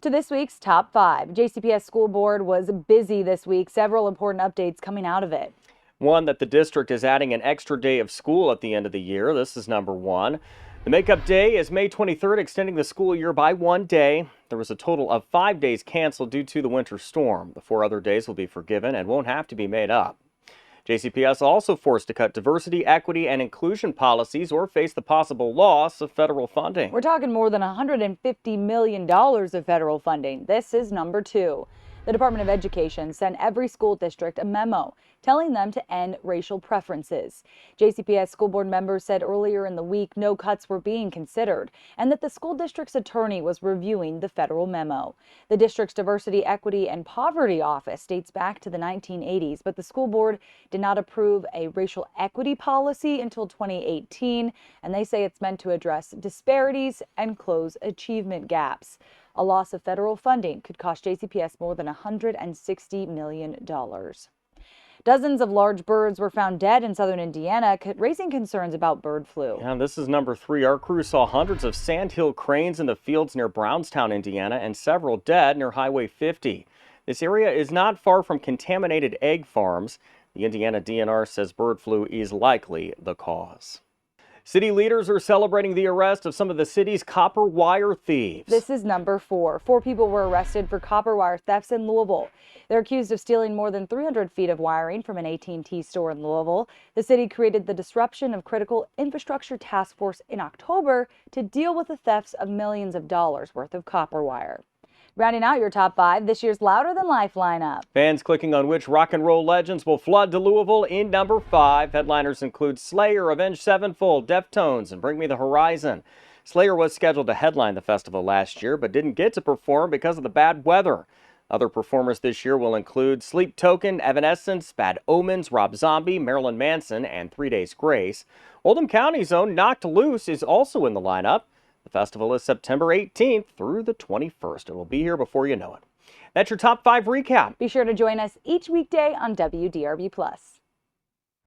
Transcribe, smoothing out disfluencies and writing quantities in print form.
To this week's Top 5. JCPS School Board was busy this week. Several important updates coming out of it. One, that the district is adding an extra day of school at the end of the year. This is number one. The makeup day is May 23rd, extending the school year by 1 day. There was a total of 5 days canceled due to the winter storm. The 4 other days will be forgiven and won't have to be made up. JCPS also forced to cut diversity, equity, and inclusion policies or face the possible loss of federal funding. We're talking more than $150 million of federal funding. This is number 2. The Department of Education sent every school district a memo telling them to end racial preferences. JCPS school board members said earlier in the week no cuts were being considered and that the school district's attorney was reviewing the federal memo. The district's Diversity, Equity, and Poverty Office dates back to the 1980s, but the school board did not approve a racial equity policy until 2018, and they say it's meant to address disparities and close achievement gaps. A loss of federal funding could cost JCPS more than $160 million. Dozens of large birds were found dead in southern Indiana, raising concerns about bird flu. Yeah, this is number 3. Our crew saw hundreds of sandhill cranes in the fields near Brownstown, Indiana, and several dead near Highway 50. This area is not far from contaminated egg farms. The Indiana DNR says bird flu is likely the cause. City leaders are celebrating the arrest of some of the city's copper wire thieves. This is number 4. 4 people were arrested for copper wire thefts in Louisville. They're accused of stealing more than 300 feet of wiring from an AT&T store in Louisville. The city created the Disruption of Critical Infrastructure Task Force in October to deal with the thefts of millions of dollars worth of copper wire. Rounding out your top 5, this year's Louder Than Life lineup. Fans clicking on which rock and roll legends will flood to Louisville in number 5. Headliners include Slayer, Avenged Sevenfold, Deftones, and Bring Me the Horizon. Slayer was scheduled to headline the festival last year, but didn't get to perform because of the bad weather. Other performers this year will include Sleep Token, Evanescence, Bad Omens, Rob Zombie, Marilyn Manson, and 3 Days Grace. Oldham County's own Knocked Loose is also in the lineup. The festival is September 18th through the 21st. It will be here before you know it. That's your top 5 recap. Be sure to join us each weekday on WDRB+.